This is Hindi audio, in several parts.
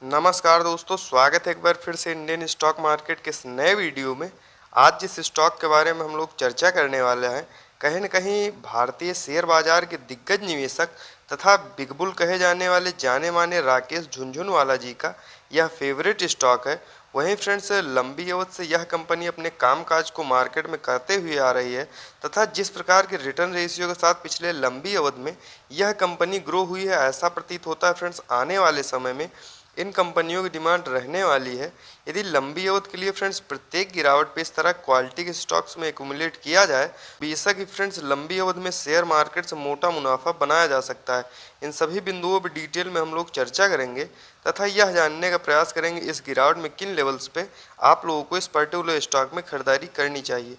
नमस्कार दोस्तों, स्वागत है एक बार फिर से इंडियन स्टॉक मार्केट के इस नए वीडियो में। आज जिस स्टॉक के बारे में हम लोग चर्चा करने वाले हैं, कहीं न कहीं भारतीय शेयर बाजार के दिग्गज निवेशक तथा बिग बुल कहे जाने वाले जाने माने राकेश झुनझुनवाला जी का यह फेवरेट स्टॉक है। वहीं फ्रेंड्स, लंबी अवधि से यह कंपनी अपने कामकाज को मार्केट में करते हुए आ रही है तथा जिस प्रकार के रिटर्न रेशियो के साथ पिछले लंबी अवधि में यह कंपनी ग्रो हुई है, ऐसा प्रतीत होता है फ्रेंड्स आने वाले समय में इन कंपनियों की डिमांड रहने वाली है। यदि लंबी अवधि के लिए फ्रेंड्स प्रत्येक गिरावट पे इस तरह क्वालिटी के स्टॉक्स में एक्यूमुलेट किया जाए, बेशक ही फ्रेंड्स लंबी अवधि में शेयर मार्केट से मोटा मुनाफा बनाया जा सकता है। इन सभी बिंदुओं पर डिटेल में हम लोग चर्चा करेंगे तथा यह जानने का प्रयास करेंगे इस गिरावट में किन लेवल्स पे आप लोगों को इस पर्टिकुलर स्टॉक में खरीदारी करनी चाहिए।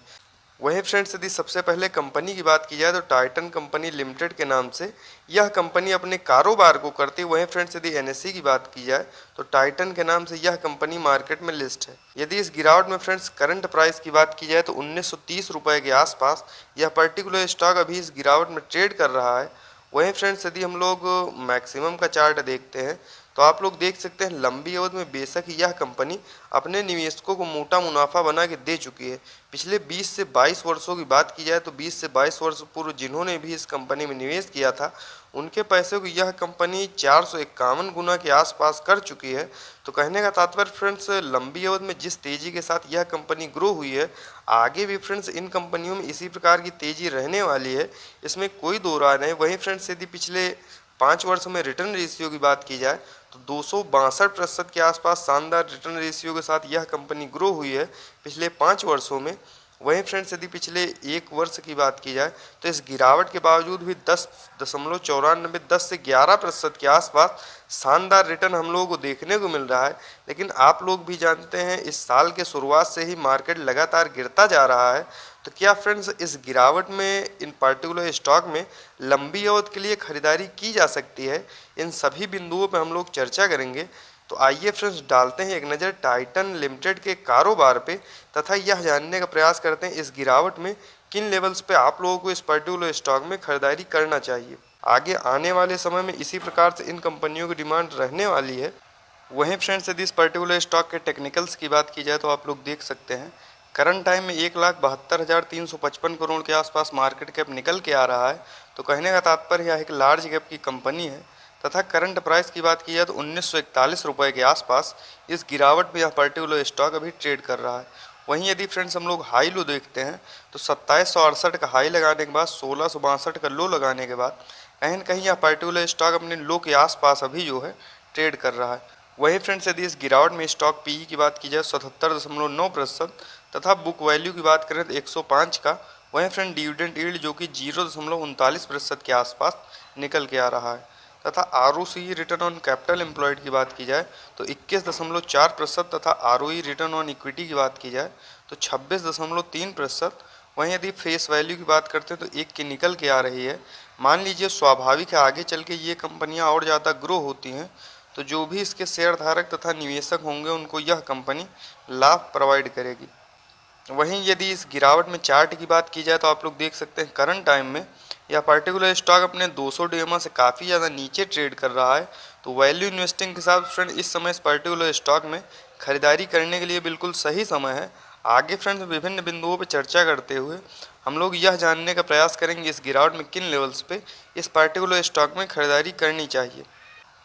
वहीं फ्रेंड्स, यदि सबसे पहले कंपनी की बात की जाए तो टाइटन कंपनी लिमिटेड के नाम से यह कंपनी अपने कारोबार को करती है। वहीं फ्रेंड्स, यदि एनएसई की बात की जाए तो टाइटन के नाम से यह कंपनी मार्केट में लिस्ट है। यदि इस गिरावट में फ्रेंड्स करंट प्राइस की बात की जाए तो 1930 रुपए के आसपास यह पर्टिकुलर स्टॉक अभी इस गिरावट में ट्रेड कर रहा है। वहीं फ्रेंड्स, यदि हम लोग मैक्सिमम का चार्ट देखते हैं तो आप लोग देख सकते हैं लंबी अवधि में बेशक ही यह कंपनी अपने निवेशकों को मोटा मुनाफा बना के दे चुकी है। पिछले 20 से 22 वर्षों की बात की जाए तो 20 से 22 वर्ष पूर्व जिन्होंने भी इस कंपनी में निवेश किया था, उनके पैसे को यह कंपनी 451 गुना के आसपास कर चुकी है। तो कहने का तात्पर्य फ्रेंड्स, लंबी अवधि में जिस तेजी के साथ यह कंपनी ग्रो हुई है, आगे भी फ्रेंड्स इन कंपनियों में इसी प्रकार की तेजी रहने वाली है, इसमें कोई दो राय नहीं। वहीं फ्रेंड्स, यदि पिछले 5 वर्ष में रिटर्न रेशियो की बात की जाए तो 262% के आसपास शानदार रिटर्न रेशियो के साथ यह कंपनी ग्रो हुई है पिछले 5 वर्षों में। वहीं फ्रेंड्स, यदि पिछले 1 वर्ष की बात की जाए तो इस गिरावट के बावजूद भी 10.94 10 से 11% के आसपास शानदार रिटर्न हम लोगों को देखने को मिल रहा है। लेकिन आप लोग भी जानते हैं इस साल के शुरुआत से ही मार्केट लगातार गिरता जा रहा है। तो क्या फ्रेंड्स इस गिरावट में इन पर्टिकुलर स्टॉक में लंबी अवधि के लिए खरीदारी की जा सकती है? इन सभी बिंदुओं पर हम लोग चर्चा करेंगे। तो आइए फ्रेंड्स डालते हैं एक नज़र टाइटन लिमिटेड के कारोबार पे तथा यह जानने का प्रयास करते हैं इस गिरावट में किन लेवल्स पे आप लोगों को इस पर्टिकुलर स्टॉक में खरीदारी करना चाहिए। आगे आने वाले समय में इसी प्रकार से इन कंपनियों की डिमांड रहने वाली है। वहीं फ्रेंड्स, यदि इस पर्टिकुलर स्टॉक के टेक्निकल्स की बात की जाए तो आप लोग देख सकते हैं करंट टाइम में 1,72,355 करोड़ के आसपास मार्केट कैप निकल के आ रहा है। तो कहने का तात्पर्य यह एक लार्ज कैप की कंपनी है तथा करंट प्राइस की बात की जाए तो 1941 रुपये के आसपास इस गिरावट में यह पर्टिकुलर स्टॉक अभी ट्रेड कर रहा है। वहीं यदि फ्रेंड्स हम लोग हाई लो देखते हैं तो 2768 का हाई लगाने के बाद 1662 का लो लगाने के बाद कहीं न कहीं यह पर्टिकुलर स्टॉक अपने लो के आसपास अभी जो है ट्रेड कर रहा है। वहीं फ्रेंड्स, यदि इस गिरावट में स्टॉक पीई की बात की जाए 77.9% तथा बुक वैल्यू की बात करें तो 105 का। वहीं फ्रेंड डिविडेंड यील्ड जो कि 0.39% के आसपास निकल के आ रहा है तथा ROC return on capital employed की बात की जाए तो 21.4% तथा आरओई रिटर्न ऑन इक्विटी की बात की जाए तो 26.3%। वहीं यदि फेस वैल्यू की बात करते हैं तो 1 की निकल के आ रही है। मान लीजिए स्वाभाविक है आगे चल के ये कंपनियां और ज़्यादा ग्रो होती हैं तो जो भी इसके शेयर धारक तथा निवेशक होंगे उनको यह कंपनी लाभ प्रोवाइड करेगी। वहीं यदि इस गिरावट में चार्ट की बात की जाए तो आप लोग देख सकते हैं करंट टाइम में यह पर्टिकुलर स्टॉक अपने 200 डीएमए से काफ़ी ज़्यादा नीचे ट्रेड कर रहा है। तो वैल्यू इन्वेस्टिंग के साथ फ्रेंड इस समय इस पर्टिकुलर स्टॉक में खरीदारी करने के लिए बिल्कुल सही समय है। आगे फ्रेंड्स विभिन्न बिंदुओं पर चर्चा करते हुए हम लोग यह जानने का प्रयास करेंगे इस गिरावट में किन लेवल्स पे इस पर्टिकुलर स्टॉक में खरीदारी करनी चाहिए।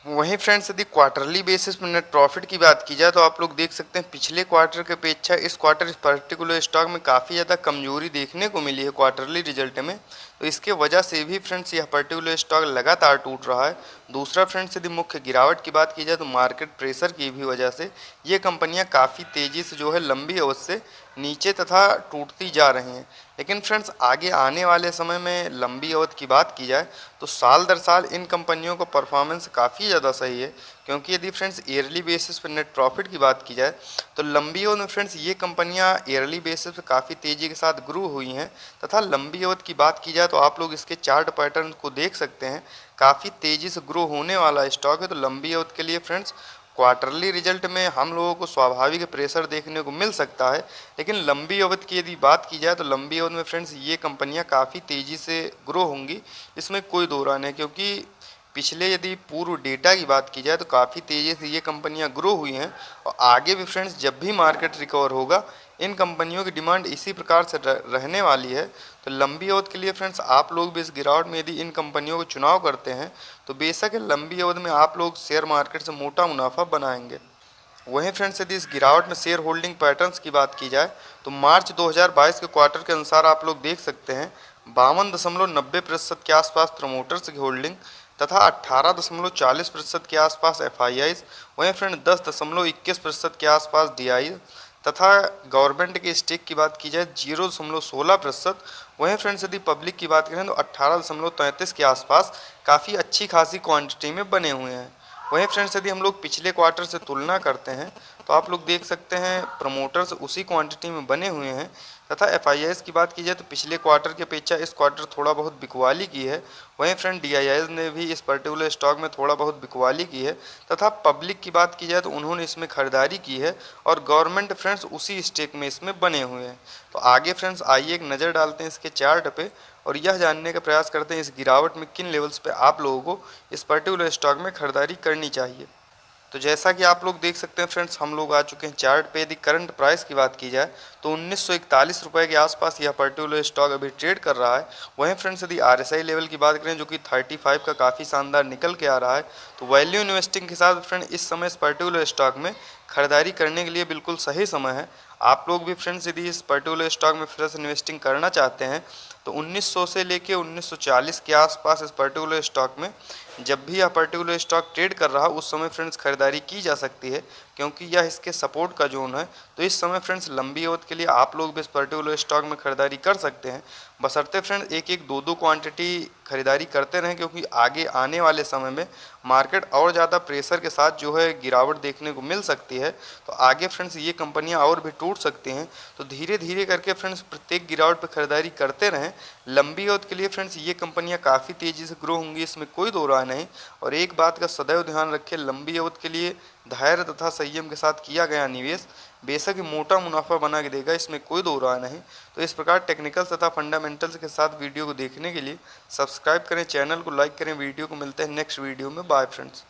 वहीं फ्रेंड्स, यदि क्वार्टरली बेसिस पर नेट प्रॉफिट की बात की जाए तो आप लोग देख सकते हैं पिछले क्वार्टर के अपेक्षा इस क्वार्टर इस पर्टिकुलर स्टॉक में काफ़ी ज़्यादा कमजोरी देखने को मिली है क्वार्टरली रिजल्ट में। तो इसके वजह से भी फ्रेंड्स यह पर्टिकुलर स्टॉक लगातार टूट रहा है। दूसरा फ्रेंड्स, यदि मुख्य गिरावट की बात की जाए तो मार्केट प्रेशर की भी वजह से ये कंपनियां काफ़ी तेज़ी से जो है लंबी अवधि से नीचे तथा टूटती जा रही हैं। लेकिन फ्रेंड्स आगे आने वाले समय में लंबी अवधि की बात की जाए तो साल दर साल इन कंपनियों का परफॉर्मेंस काफ़ी ज़्यादा सही है। क्योंकि यदि फ्रेंड्स ईयरली बेसिस पर नेट प्रॉफिट की बात की जाए तो लंबी अवधि में फ्रेंड्स ये कंपनियां ईयरली बेसिस पर काफ़ी तेज़ी के साथ ग्रो हुई हैं तथा लंबी अवधि की बात की जाए तो आप लोग इसके चार्ट पैटर्न को देख सकते हैं, काफ़ी तेज़ी से ग्रो होने वाला स्टॉक है। तो लंबी अवधि के लिए फ्रेंड्स क्वार्टरली रिजल्ट में हम लोगों को स्वाभाविक प्रेशर देखने को मिल सकता है। लेकिन लंबी अवधि की यदि बात की जाए तो लंबी अवधि में फ्रेंड्स ये कंपनियां काफ़ी तेज़ी से ग्रो होंगी, इसमें कोई दो राय नहीं। क्योंकि पिछले यदि पूर्व डेटा की बात की जाए तो काफ़ी तेज़ी से ये कंपनियां ग्रो हुई हैं और आगे भी फ्रेंड्स जब भी मार्केट रिकवर होगा इन कंपनियों की डिमांड इसी प्रकार से रहने वाली है। तो लंबी अवधि के लिए फ्रेंड्स आप लोग भी इस गिरावट में यदि इन कंपनियों को चुनाव करते हैं तो बेशक लंबी अवधि में आप लोग शेयर मार्केट से मोटा मुनाफा बनाएंगे। वहीं फ्रेंड्स यदि इस गिरावट में शेयर होल्डिंग पैटर्न्स की बात की जाए तो मार्च 2022 के क्वार्टर के अनुसार आप लोग देख सकते हैं 52.90% के आसपास प्रमोटर्स की होल्डिंग तथा 18.40% के आसपास एफआईआईज, वहीं फ्रेंड 10.21% के आसपास डीआई तथा गवर्नमेंट के स्टेक की बात की जाए 0.16%। वहीं फ्रेंड्स यदि पब्लिक की बात करें तो 18.33 के आसपास काफ़ी अच्छी खासी क्वांटिटी में बने हुए हैं। वहीं फ्रेंड्स यदि हम लोग पिछले क्वार्टर से तुलना करते हैं तो आप लोग देख सकते हैं प्रमोटर्स उसी क्वांटिटी में बने हुए हैं तथा एफआईआईज की बात की जाए तो पिछले क्वार्टर की अपेक्षा इस क्वार्टर थोड़ा बहुत बिकवाली की है। वहीं फ्रेंड डीआईआईज ने भी इस पर्टिकुलर स्टॉक में थोड़ा बहुत बिकवाली की है तथा पब्लिक की बात की जाए तो उन्होंने इसमें खरीदारी की है और गवर्नमेंट फ्रेंड्स उसी स्टेक में इसमें बने हुए हैं। तो आगे फ्रेंड्स आइए एक नज़र डालते हैं इसके चार्ट पे और यह जानने का प्रयास करते हैं इस गिरावट में किन लेवल्स पे आप लोगों को इस पर्टिकुलर स्टॉक में खरीदारी करनी चाहिए। तो जैसा कि आप लोग देख सकते हैं फ्रेंड्स हम लोग आ चुके हैं चार्ट पे। यदि करंट प्राइस की बात की जाए तो 1941 रुपये के आसपास यह पर्टिकुलर स्टॉक अभी ट्रेड कर रहा है। वहीं फ्रेंड्स यदि आरएसआई लेवल की बात करें जो कि 35 का काफ़ी शानदार निकल के आ रहा है तो वैल्यू इन्वेस्टिंग के साथ फ्रेंड इस समय इस पर्टिकुलर स्टॉक में खरीदारी करने के लिए बिल्कुल सही समय है। आप लोग भी फ्रेंड्स यदि इस पर्टिकुलर स्टॉक में फ्रेश इन्वेस्टिंग करना चाहते हैं तो 1900 से लेके 1940 के आसपास इस पर्टिकुलर स्टॉक में जब भी यह पर्टिकुलर स्टॉक ट्रेड कर रहा उस समय फ्रेंड्स खरीदारी की जा सकती है क्योंकि यह इसके सपोर्ट का जोन है। तो इस समय फ्रेंड्स लंबी अवधि के लिए आप लोग भी इस पर्टिकुलर स्टॉक में खरीदारी कर सकते हैं, बशर्ते फ्रेंड्स एक एक दो क्वांटिटी खरीदारी करते रहें क्योंकि आगे आने वाले समय में मार्केट और ज़्यादा प्रेशर के साथ जो है गिरावट देखने को मिल सकती है। तो आगे फ्रेंड्स ये कंपनियां और भी टूट सकती हैं। तो धीरे धीरे करके फ्रेंड्स प्रत्येक गिरावट पर खरीदारी करते रहें। लंबी अवधि के लिए फ्रेंड्स ये कंपनियां काफ़ी तेज़ी से ग्रो होंगी, इसमें कोई दो राय नहीं। और एक बात का सदैव ध्यान रखें, लंबी अवधि के लिए धैर्य तथा संयम के साथ किया गया निवेश बेशक ही मोटा मुनाफा बना के देगा, इसमें कोई दो राय नहीं। तो इस प्रकार टेक्निकल तथा फंडामेंटल्स के साथ वीडियो को देखने के लिए सब्सक्राइब करें, चैनल को लाइक करें। वीडियो को मिलते हैं नेक्स्ट वीडियो में। Bye friends.